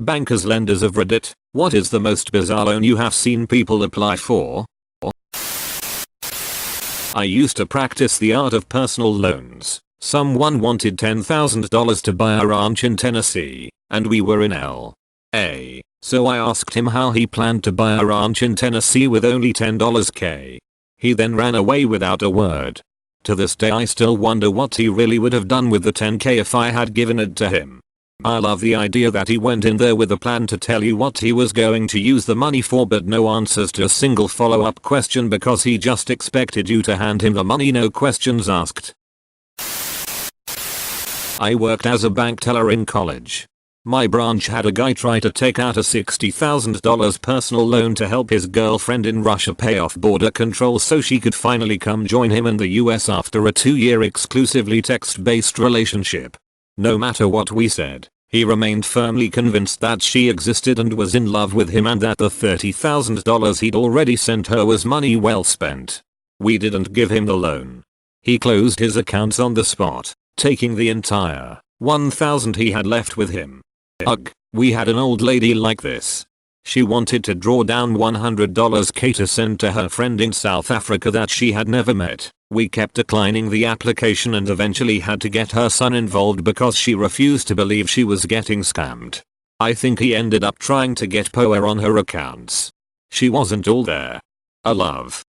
Bankers lenders of Reddit, what is the most bizarre loan you have seen people apply for? I used to practice the art of personal loans. Someone wanted $10,000 to buy a ranch in Tennessee, and we were in L.A. So I asked him how he planned to buy a ranch in Tennessee with only $10K. He then ran away without a word. To this day I still wonder what he really would have done with the $10K if I had given it to him. I love the idea that he went in there with a plan to tell you what he was going to use the money for, but no answers to a single follow-up question because he just expected you to hand him the money, no questions asked. I worked as a bank teller in college. My branch had a guy try to take out a $60,000 personal loan to help his girlfriend in Russia pay off border control so she could finally come join him in the US after a 2-year exclusively text-based relationship. No matter what we said, he remained firmly convinced that she existed and was in love with him and that the $30,000 he'd already sent her was money well spent. We didn't give him the loan. He closed his accounts on the spot, taking the entire $1,000 he had left with him. Ugh, we had an old lady like this. She wanted to draw down $100K to send to her friend in South Africa that she had never met. We kept declining the application and eventually had to get her son involved because she refused to believe she was getting scammed. I think he ended up trying to get POA on her accounts. She wasn't all there. A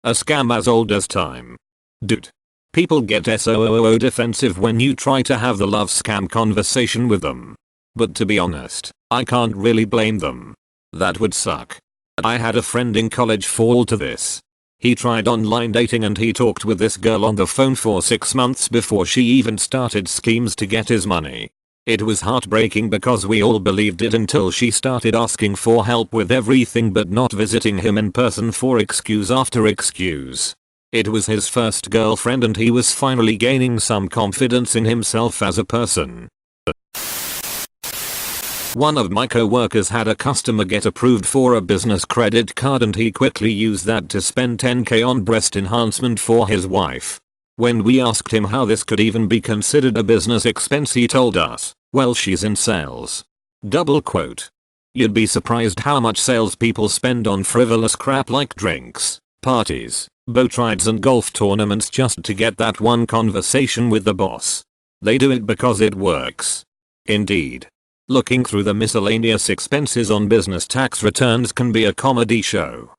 scam as old as time. Dude. People get so defensive when you try to have the love scam conversation with them. But to be honest, I can't really blame them. That would suck. I had a friend in college fall to this. He tried online dating and he talked with this girl on the phone for 6 months before she even started schemes to get his money. It was heartbreaking because we all believed it until she started asking for help with everything but not visiting him in person for excuse after excuse. It was his first girlfriend and he was finally gaining some confidence in himself as a person. One of my co-workers had a customer get approved for a business credit card and he quickly used that to spend $10K on breast enhancement for his wife. When we asked him how this could even be considered a business expense, he told us, well, she's in sales. Double quote. You'd be surprised how much salespeople spend on frivolous crap like drinks, parties, boat rides and golf tournaments just to get that one conversation with the boss. They do it because it works. Indeed. Looking through the miscellaneous expenses on business tax returns can be a comedy show.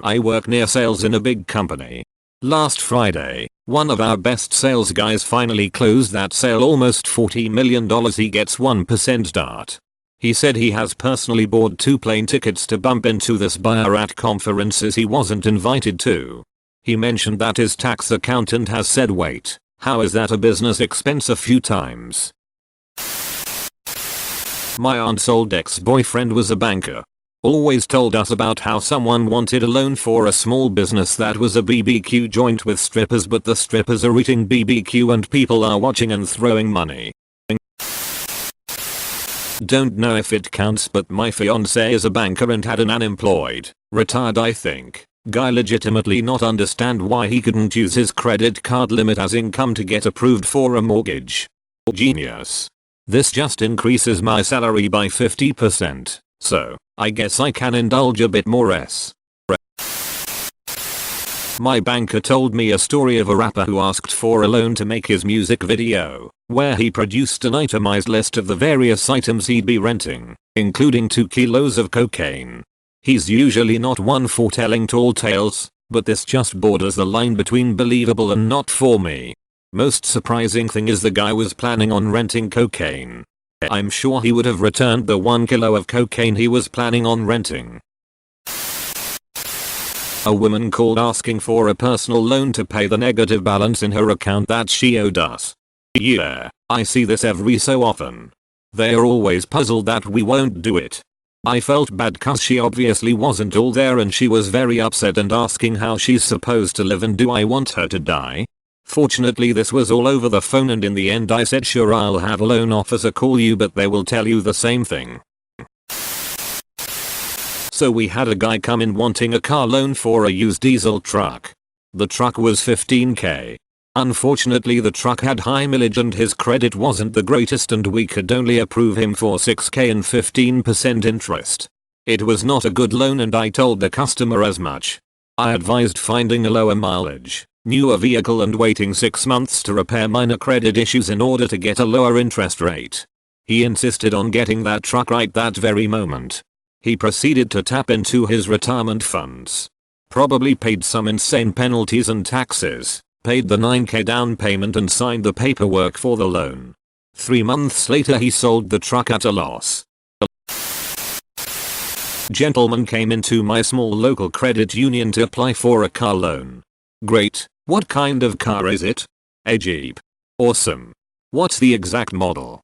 I work near sales in a big company. Last Friday, one of our best sales guys finally closed that sale, almost $40 million. He gets 1% DART. He said he has personally bought 2 plane tickets to bump into this buyer at conferences he wasn't invited to. He mentioned that his tax accountant has said, wait, how is that a business expense, a few times. My aunt's old ex-boyfriend was a banker. Always told us about how someone wanted a loan for a small business that was a BBQ joint with strippers, but the strippers are eating BBQ and people are watching and throwing money. Don't know if it counts, but my fiance is a banker and had an unemployed, retired I think, guy legitimately not understand why he couldn't use his credit card limit as income to get approved for a mortgage. Genius. This just increases my salary by 50%, so I guess I can indulge a bit more. My banker told me a story of a rapper who asked for a loan to make his music video, where he produced an itemized list of the various items he'd be renting, including 2 kilos of cocaine. He's usually not one for telling tall tales, but this just borders the line between believable and not for me. Most surprising thing is the guy was planning on renting cocaine. I'm sure he would have returned the 1 kilo of cocaine he was planning on renting. A woman called asking for a personal loan to pay the negative balance in her account that she owed us. Yeah, I see this every so often. They're always puzzled that we won't do it. I felt bad cause she obviously wasn't all there and she was very upset and asking how she's supposed to live and do I want her to die. Fortunately this was all over the phone and in the end I said sure, I'll have a loan officer call you but they will tell you the same thing. So we had a guy come in wanting a car loan for a used diesel truck. The truck was $15K. Unfortunately the truck had high mileage and his credit wasn't the greatest and we could only approve him for $6,000 and 15% interest. It was not a good loan and I told the customer as much. I advised finding a lower mileage, newer vehicle and waiting 6 months to repair minor credit issues in order to get a lower interest rate. He insisted on getting that truck right that very moment. He proceeded to tap into his retirement funds. Probably paid some insane penalties and taxes, paid the $9,000 down payment and signed the paperwork for the loan. 3 months later he sold the truck at a loss. Gentleman came into my small local credit union to apply for a car loan. Great, what kind of car is it? A Jeep. Awesome. What's the exact model?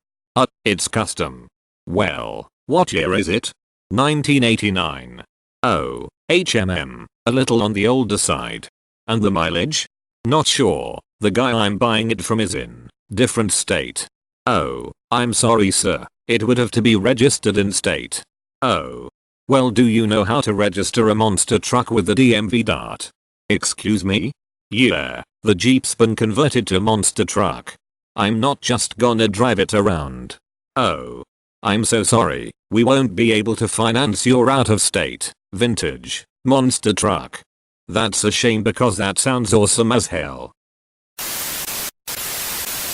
It's custom. Well, what year is it? 1989. Oh, HMM, a little on the older side. And the mileage? Not sure, the guy I'm buying it from is in different state. Oh, I'm sorry sir, it would have to be registered in state. Oh. Well, do you know how to register a monster truck with the DMV dart? Excuse me? Yeah, the Jeep's been converted to monster truck. I'm not just gonna drive it around. Oh. I'm so sorry, we won't be able to finance your out of state, vintage, monster truck. That's a shame because that sounds awesome as hell.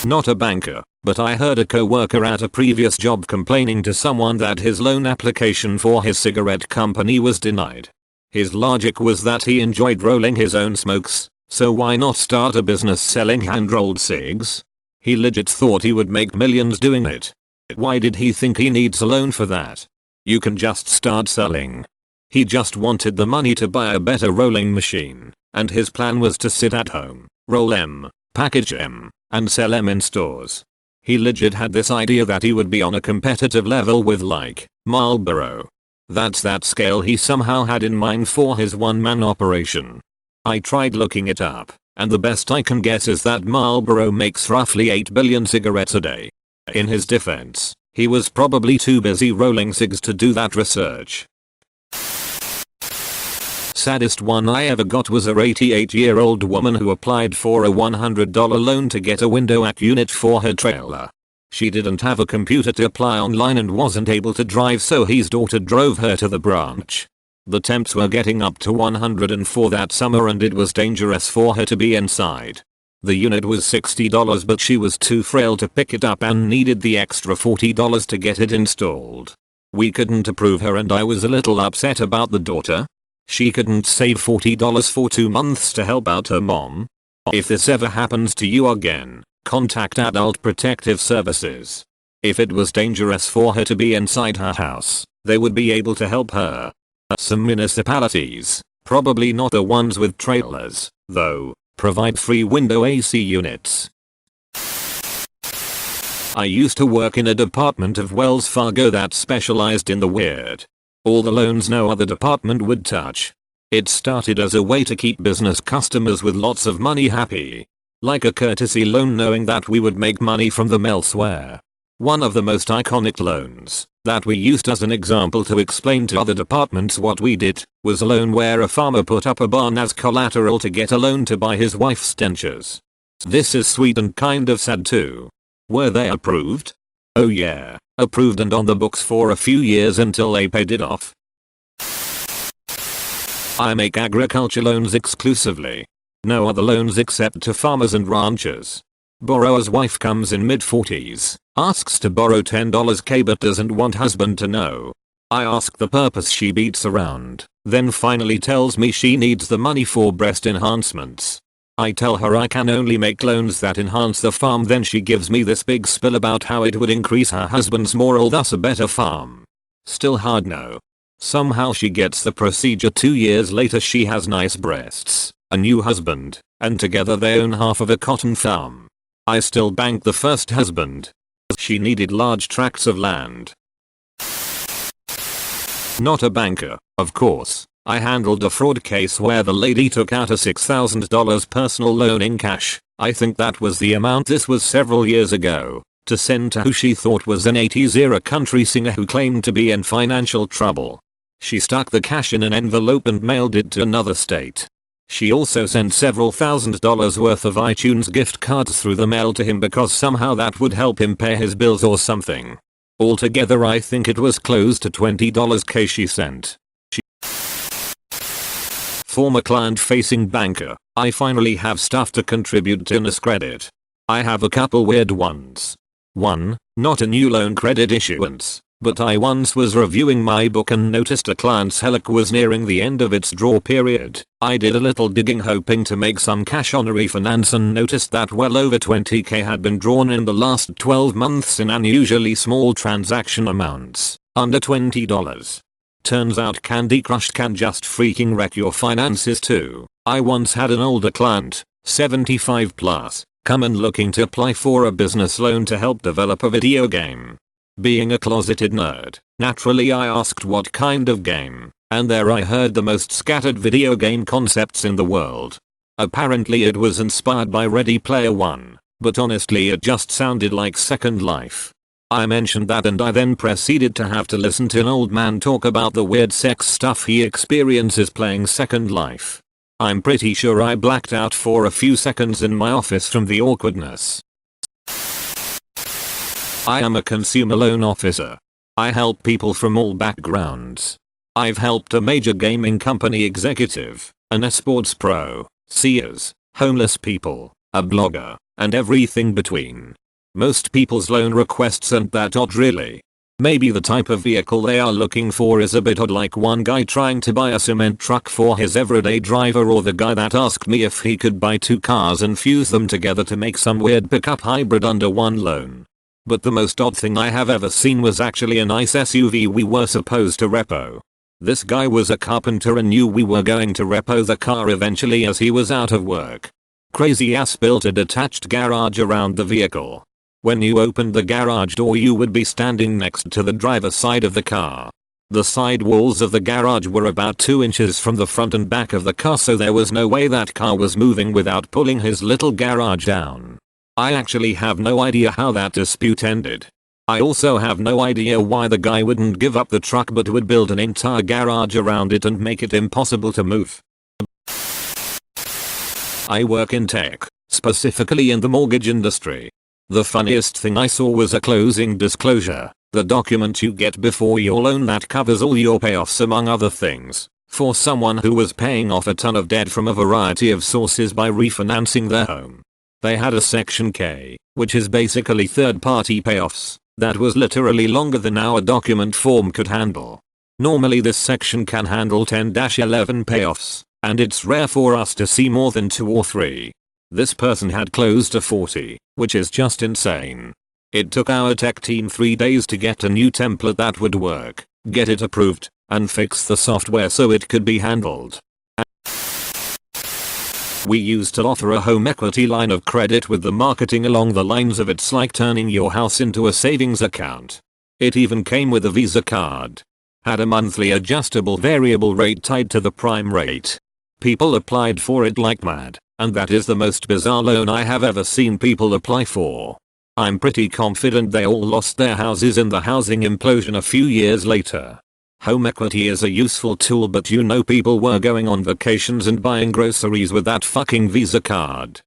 Not a banker, but I heard a co-worker at a previous job complaining to someone that his loan application for his cigarette company was denied. His logic was that he enjoyed rolling his own smokes, so why not start a business selling hand-rolled cigs? He legit thought he would make millions doing it. Why did he think he needs a loan for that? You can just start selling. He just wanted the money to buy a better rolling machine, and his plan was to sit at home, roll M, package M, and sell M in stores. He legit had this idea that he would be on a competitive level with like Marlboro. That's that scale he somehow had in mind for his one-man operation. I tried looking it up, and the best I can guess is that Marlboro makes roughly 8 billion cigarettes a day. In his defense, he was probably too busy rolling cigs to do that research. Saddest one I ever got was a 88-year-old woman who applied for a $100 loan to get a window AC unit for her trailer. She didn't have a computer to apply online and wasn't able to drive, so his daughter drove her to the branch. The temps were getting up to 104 that summer and it was dangerous for her to be inside. The unit was $60 but she was too frail to pick it up and needed the extra $40 to get it installed. We couldn't approve her and I was a little upset about the daughter. She couldn't save $40 for 2 months to help out her mom. If this ever happens to you again, contact Adult Protective Services. If it was dangerous for her to be inside her house, they would be able to help her. Some municipalities, probably not the ones with trailers, though, provide free window AC units. I used to work in a department of Wells Fargo that specialized in the weird. All the loans no other department would touch. It started as a way to keep business customers with lots of money happy. Like a courtesy loan knowing that we would make money from them elsewhere. One of the most iconic loans that we used as an example to explain to other departments what we did was a loan where a farmer put up a barn as collateral to get a loan to buy his wife's dentures. This is sweet and kind of sad too. Were they approved? Oh yeah, approved and on the books for a few years until they paid it off. I make agriculture loans exclusively. No other loans except to farmers and ranchers. Borrower's wife comes in mid-40s, asks to borrow $10K but doesn't want husband to know. I ask the purpose, she beats around, then finally tells me she needs the money for breast enhancements. I tell her I can only make loans that enhance the farm, then she gives me this big spill about how it would increase her husband's morale, thus a better farm. Still hard no. Somehow she gets the procedure. 2 years later she has nice breasts, a new husband, and together they own half of a cotton farm. I still bank the first husband. She needed large tracts of land. Not a banker, of course. I handled a fraud case where the lady took out a $6,000 personal loan in cash. I think that was the amount. This was several years ago. To send to who she thought was an 80s era country singer who claimed to be in financial trouble. She stuck the cash in an envelope and mailed it to another state. She also sent several $1000s worth of iTunes gift cards through the mail to him because somehow that would help him pay his bills or something. Altogether I think it was close to $20k she sent. Former client-facing banker, I finally have stuff to contribute to AskReddit. I have a couple weird ones. 1. Not a new loan credit issuance, but I once was reviewing my book and noticed a client's HELOC was nearing the end of its draw period. I did a little digging hoping to make some cash on a refinance and noticed that well over $20k had been drawn in the last 12 months in unusually small transaction amounts, under $20. Turns out Candy Crush can just freaking wreck your finances too. I once had an older client, 75 plus, come in looking to apply for a business loan to help develop a video game. Being a closeted nerd, naturally I asked what kind of game, and there I heard the most scattered video game concepts in the world. Apparently it was inspired by Ready Player One, but honestly it just sounded like Second Life. I mentioned that and I then proceeded to have to listen to an old man talk about the weird sex stuff he experiences playing Second Life. I'm pretty sure I blacked out for a few seconds in my office from the awkwardness. I am a consumer loan officer. I help people from all backgrounds. I've helped a major gaming company executive, an esports pro, seers, homeless people, a blogger, and everything between. Most people's loan requests aren't that odd really. Maybe the type of vehicle they are looking for is a bit odd, like one guy trying to buy a cement truck for his everyday driver, or the guy that asked me if he could buy 2 cars and fuse them together to make some weird pickup hybrid under one loan. But the most odd thing I have ever seen was actually a nice SUV we were supposed to repo. This guy was a carpenter and knew we were going to repo the car eventually as he was out of work. Crazy ass built a detached garage around the vehicle. When you opened the garage door you would be standing next to the driver's side of the car. The side walls of the garage were about 2 inches from the front and back of the car, so there was no way that car was moving without pulling his little garage down. I actually have no idea how that dispute ended. I also have no idea why the guy wouldn't give up the truck but would build an entire garage around it and make it impossible to move. I work in tech, specifically in the mortgage industry. The funniest thing I saw was a closing disclosure, the document you get before your loan that covers all your payoffs among other things, for someone who was paying off a ton of debt from a variety of sources by refinancing their home. They had a section K, which is basically third-party payoffs, that was literally longer than our document form could handle. Normally this section can handle 10-11 payoffs, and it's rare for us to see more than 2 or 3. This person had close to 40, which is just insane. It took our tech team 3 days to get a new template that would work, get it approved, and fix the software so it could be handled. We used to offer a home equity line of credit with the marketing along the lines of it's like turning your house into a savings account. It even came with a Visa card. Had a monthly adjustable variable rate tied to the prime rate. People applied for it like mad, and that is the most bizarre loan I have ever seen people apply for. I'm pretty confident they all lost their houses in the housing implosion a few years later. Home equity is a useful tool, but you know people were going on vacations and buying groceries with that fucking Visa card.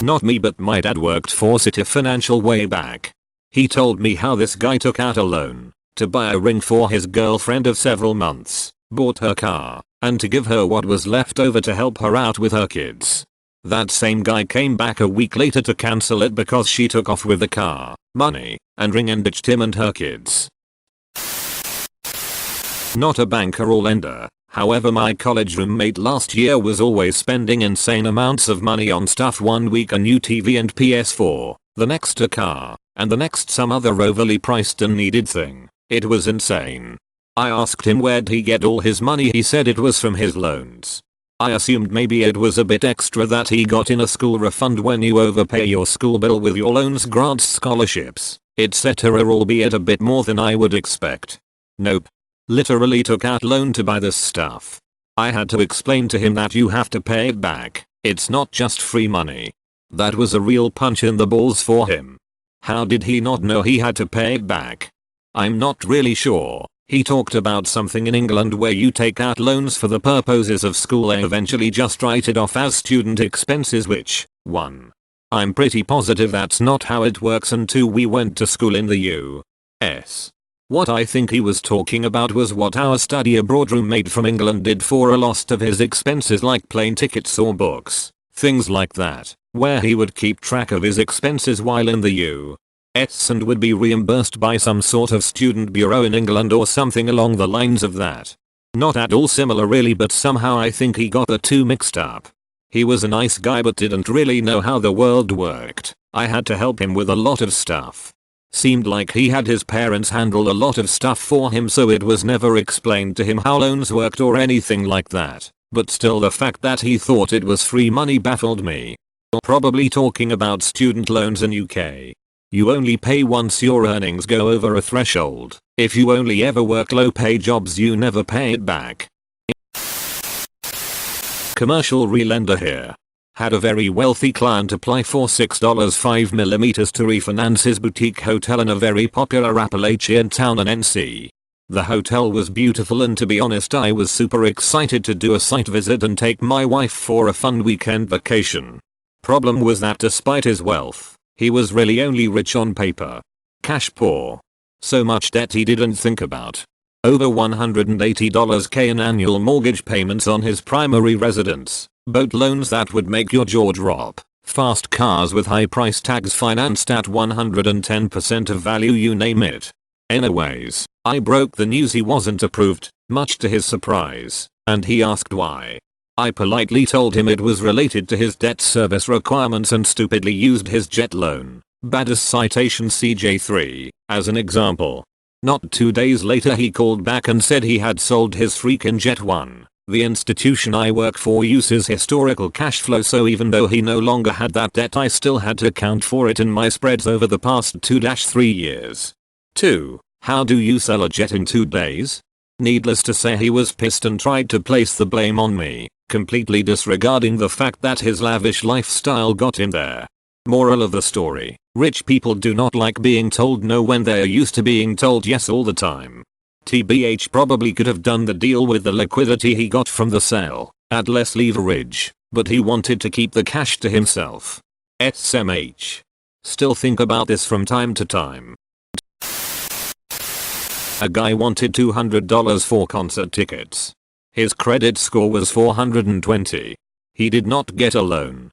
Not me, but my dad worked for Citi Financial way back. He told me how this guy took out a loan to buy a ring for his girlfriend of several months, bought her car, and to give her what was left over to help her out with her kids. That same guy came back a week later to cancel it because she took off with the car, money, and ring and ditched him and her kids. Not a banker or lender, however my college roommate last year was always spending insane amounts of money on stuff. 1 week a new TV and PS4, the next a car, and the next some other overly priced and needed thing. It was insane. I asked him where'd he get all his money. He said it was from his loans. I assumed maybe it was a bit extra that he got in a school refund when you overpay your school bill with your loans, grants, scholarships, etc., albeit a bit more than I would expect. Nope. Literally took out loan to buy this stuff. I had to explain to him that you have to pay it back. It's not just free money. That was a real punch in the balls for him. How did he not know he had to pay it back? I'm not really sure. He talked about something in England where you take out loans for the purposes of school and eventually just write it off as student expenses, which, 1. I'm pretty positive that's not how it works, and 2. we went to school in the US. What I think he was talking about was what our study abroad roommate from England did for a lot of his expenses, like plane tickets or books, things like that, where he would keep track of his expenses while in the US and would be reimbursed by some sort of student bureau in England or something along the lines of that. Not at all similar really, but somehow I think he got the two mixed up. He was a nice guy but didn't really know how the world worked. I had to help him with a lot of stuff. Seemed like he had his parents handle a lot of stuff for him, so it was never explained to him how loans worked or anything like that. But still, the fact that he thought it was free money baffled me. Probably talking about student loans in UK. You only pay once your earnings go over a threshold. If you only ever work low pay jobs, you never pay it back. Commercial relender here. Had a very wealthy client apply for $6.5mm to refinance his boutique hotel in a very popular Appalachian town in NC. The hotel was beautiful, and to be honest I was super excited to do a site visit and take my wife for a fun weekend vacation. Problem was that despite his wealth, he was really only rich on paper. Cash poor. So much debt he didn't think about. Over $180k in annual mortgage payments on his primary residence. Boat loans that would make your jaw drop. Fast cars with high price tags financed at 110% of value, you name it. Anyways, I broke the news he wasn't approved, much to his surprise, and he asked why. I politely told him it was related to his debt service requirements and stupidly used his jet loan, baddest citation CJ3, as an example. Not 2 days later he called back and said he had sold his freaking jet one. The institution I work for uses historical cash flow, so even though he no longer had that debt, I still had to account for it in my spreads over the past 2-3 years. 2. How do you sell a jet in 2 days? Needless to say, he was pissed and tried to place the blame on me, completely disregarding the fact that his lavish lifestyle got him there. Moral of the story: rich people do not like being told no when they're used to being told yes all the time. TBH probably could have done the deal with the liquidity he got from the sale, at less leverage, but he wanted to keep the cash to himself. SMH. Still think about this from time to time. A guy wanted $200 for concert tickets. His credit score was 420. He did not get a loan.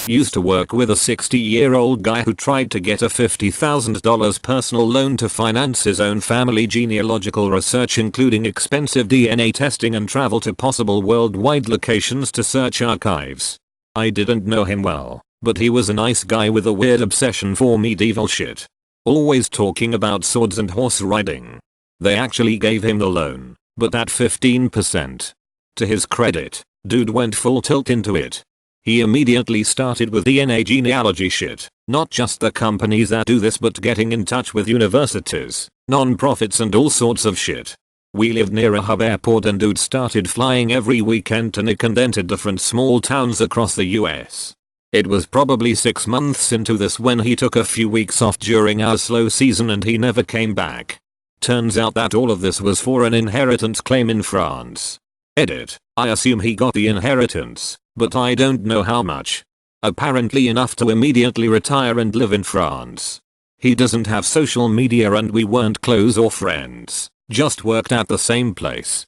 Used to work with a 60-year-old guy who tried to get a $50,000 personal loan to finance his own family genealogical research, including expensive DNA testing and travel to possible worldwide locations to search archives. I didn't know him well, but he was a nice guy with a weird obsession for medieval shit. Always talking about swords and horse riding. They actually gave him the loan, but at 15%. To his credit, dude went full tilt into it. He immediately started with DNA genealogy shit, not just the companies that do this, but getting in touch with universities, non-profits and all sorts of shit. We lived near a hub airport and dude started flying every weekend to Nick and enter different small towns across the US. It was probably 6 months into this when he took a few weeks off during our slow season and he never came back. Turns out that all of this was for an inheritance claim in France. Edit. I assume he got the inheritance, but I don't know how much. Apparently enough to immediately retire and live in France. He doesn't have social media and we weren't close or friends, just worked at the same place.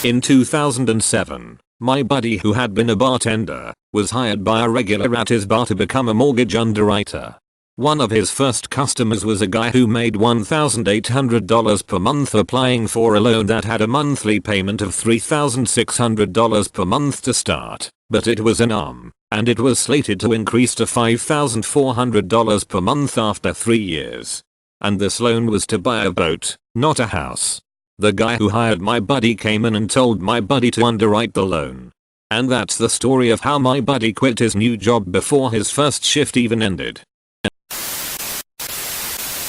In 2007, my buddy, who had been a bartender, was hired by a regular at his bar to become a mortgage underwriter. One of his first customers was a guy who made $1,800 per month applying for a loan that had a monthly payment of $3,600 per month to start, but it was an ARM, and it was slated to increase to $5,400 per month after 3 years. And this loan was to buy a boat, not a house. The guy who hired my buddy came in and told my buddy to underwrite the loan. And that's the story of how my buddy quit his new job before his first shift even ended.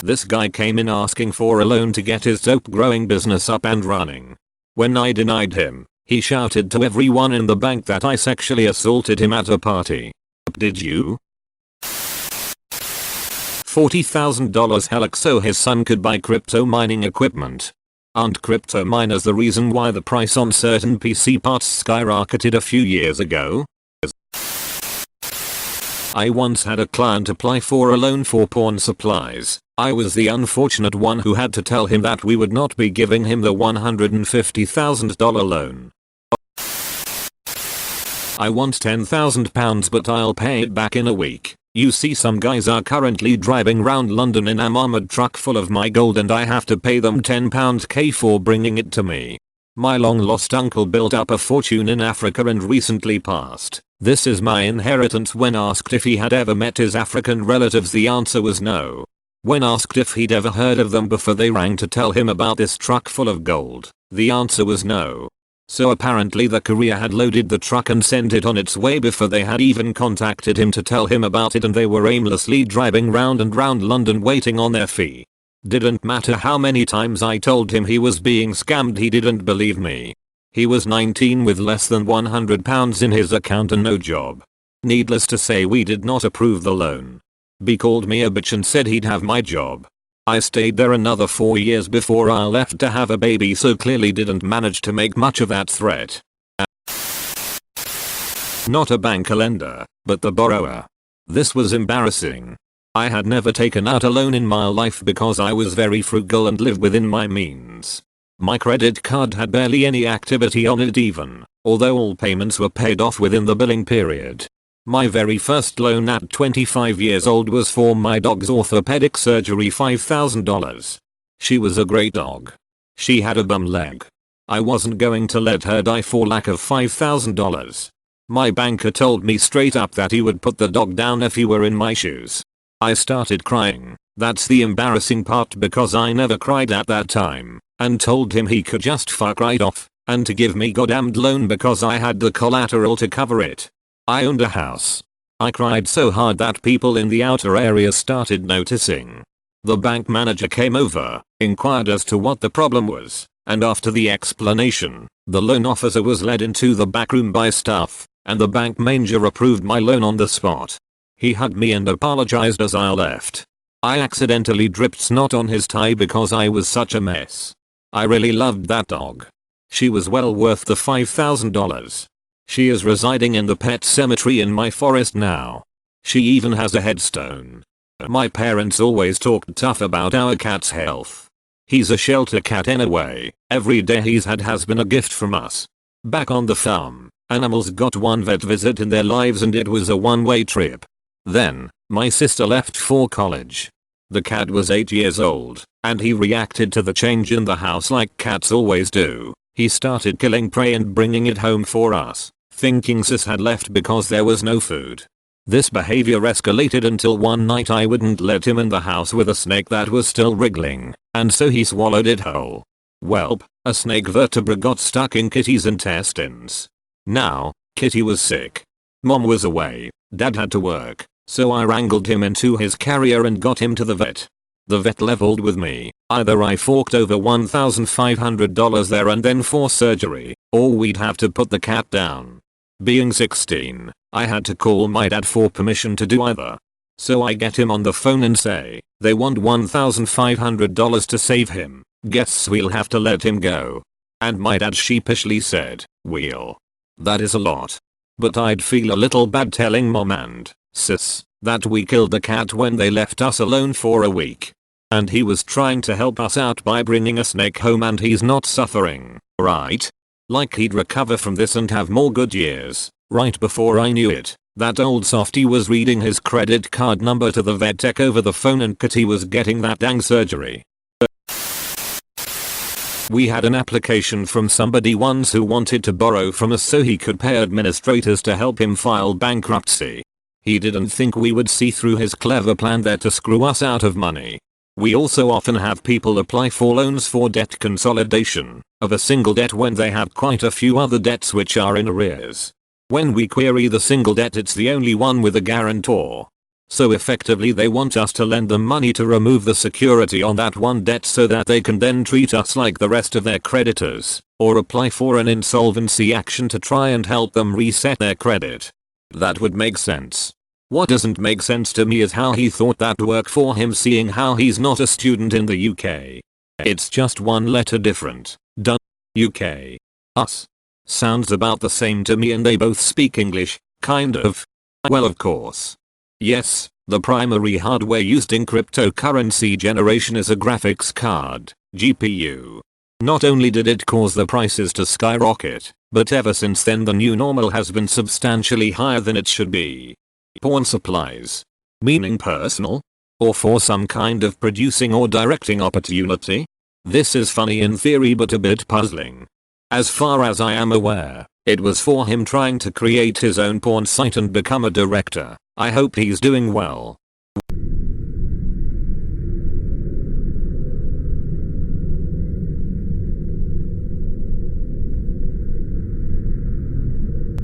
This guy came in asking for a loan to get his dope growing business up and running. When I denied him, he shouted to everyone in the bank that I sexually assaulted him at a party. Did you? $40,000 Helix so his son could buy crypto mining equipment. Aren't crypto miners the reason why the price on certain PC parts skyrocketed a few years ago? I once had a client apply for a loan for porn supplies. I was the unfortunate one who had to tell him that we would not be giving him the $150,000 loan. I want £10,000 but I'll pay it back in a week. You see, some guys are currently driving round London in an armoured truck full of my gold and I have to pay them £10k for bringing it to me. My long lost uncle built up a fortune in Africa and recently passed. This is my inheritance. When asked if he had ever met his African relatives, the answer was no. When asked if he'd ever heard of them before they rang to tell him about this truck full of gold, the answer was no. So apparently the courier had loaded the truck and sent it on its way before they had even contacted him to tell him about it, and they were aimlessly driving round and round London waiting on their fee. Didn't matter how many times I told him he was being scammed, he didn't believe me. He was 19 with less than £100 in his account and no job. Needless to say, we did not approve the loan. B called me a bitch and said he'd have my job. I stayed there another 4 years before I left to have a baby, so clearly didn't manage to make much of that threat. Not a bank lender, but the borrower. This was embarrassing. I had never taken out a loan in my life because I was very frugal and lived within my means. My credit card had barely any activity on it even, although all payments were paid off within the billing period. My very first loan at 25 years old was for my dog's orthopedic surgery, $5,000. She was a great dog. She had a bum leg. I wasn't going to let her die for lack of $5,000. My banker told me straight up that he would put the dog down if he were in my shoes. I started crying. That's the embarrassing part, because I never cried at that time, and told him he could just fuck right off, and to give me goddamned loan because I had the collateral to cover it. I owned a house. I cried so hard that people in the outer area started noticing. The bank manager came over, inquired as to what the problem was, and after the explanation, the loan officer was led into the back room by staff, and the bank manager approved my loan on the spot. He hugged me and apologized as I left. I accidentally dripped snot on his tie because I was such a mess. I really loved that dog. She was well worth the $5,000. She is residing in the pet cemetery in my forest now. She even has a headstone. My parents always talked tough about our cat's health. He's a shelter cat anyway. Every day he's had has been a gift from us. Back on the farm, animals got one vet visit in their lives and it was a one-way trip. Then, my sister left for college. The cat was 8 years old, and he reacted to the change in the house like cats always do. He started killing prey and bringing it home for us, thinking sis had left because there was no food. This behavior escalated until one night I wouldn't let him in the house with a snake that was still wriggling, and so he swallowed it whole. Welp, a snake vertebra got stuck in Kitty's intestines. Now, Kitty was sick. Mom was away, Dad had to work, so I wrangled him into his carrier and got him to the vet. The vet leveled with me. Either I forked over $1,500 there and then for surgery, or we'd have to put the cat down. Being 16, I had to call my dad for permission to do either. So I get him on the phone and say, they want $1,500 to save him. Guess we'll have to let him go. And my dad sheepishly said, we'll. That is a lot. But I'd feel a little bad telling mom and sis that we killed the cat when they left us alone for a week. And he was trying to help us out by bringing a snake home and he's not suffering, right? Like he'd recover from this and have more good years. Right before I knew it, that old softy was reading his credit card number to the vet tech over the phone and Kitty was getting that dang surgery. We had an application from somebody once who wanted to borrow from us so he could pay administrators to help him file bankruptcy. He didn't think we would see through his clever plan there to screw us out of money. We also often have people apply for loans for debt consolidation of a single debt when they have quite a few other debts which are in arrears. When we query the single debt, it's the only one with a guarantor. So effectively they want us to lend them money to remove the security on that one debt so that they can then treat us like the rest of their creditors, or apply for an insolvency action to try and help them reset their credit. That would make sense. What doesn't make sense to me is how he thought that'd work for him, seeing how he's not a student in the UK. It's just one letter different. Done. UK. Us. Sounds about the same to me, and they both speak English, kind of. Well, of course. Yes, the primary hardware used in cryptocurrency generation is a graphics card, GPU. Not only did it cause the prices to skyrocket, but ever since then the new normal has been substantially higher than it should be. Porn supplies. Meaning personal? Or for some kind of producing or directing opportunity? This is funny in theory but a bit puzzling. As far as I am aware, it was for him trying to create his own porn site and become a director. I hope he's doing well.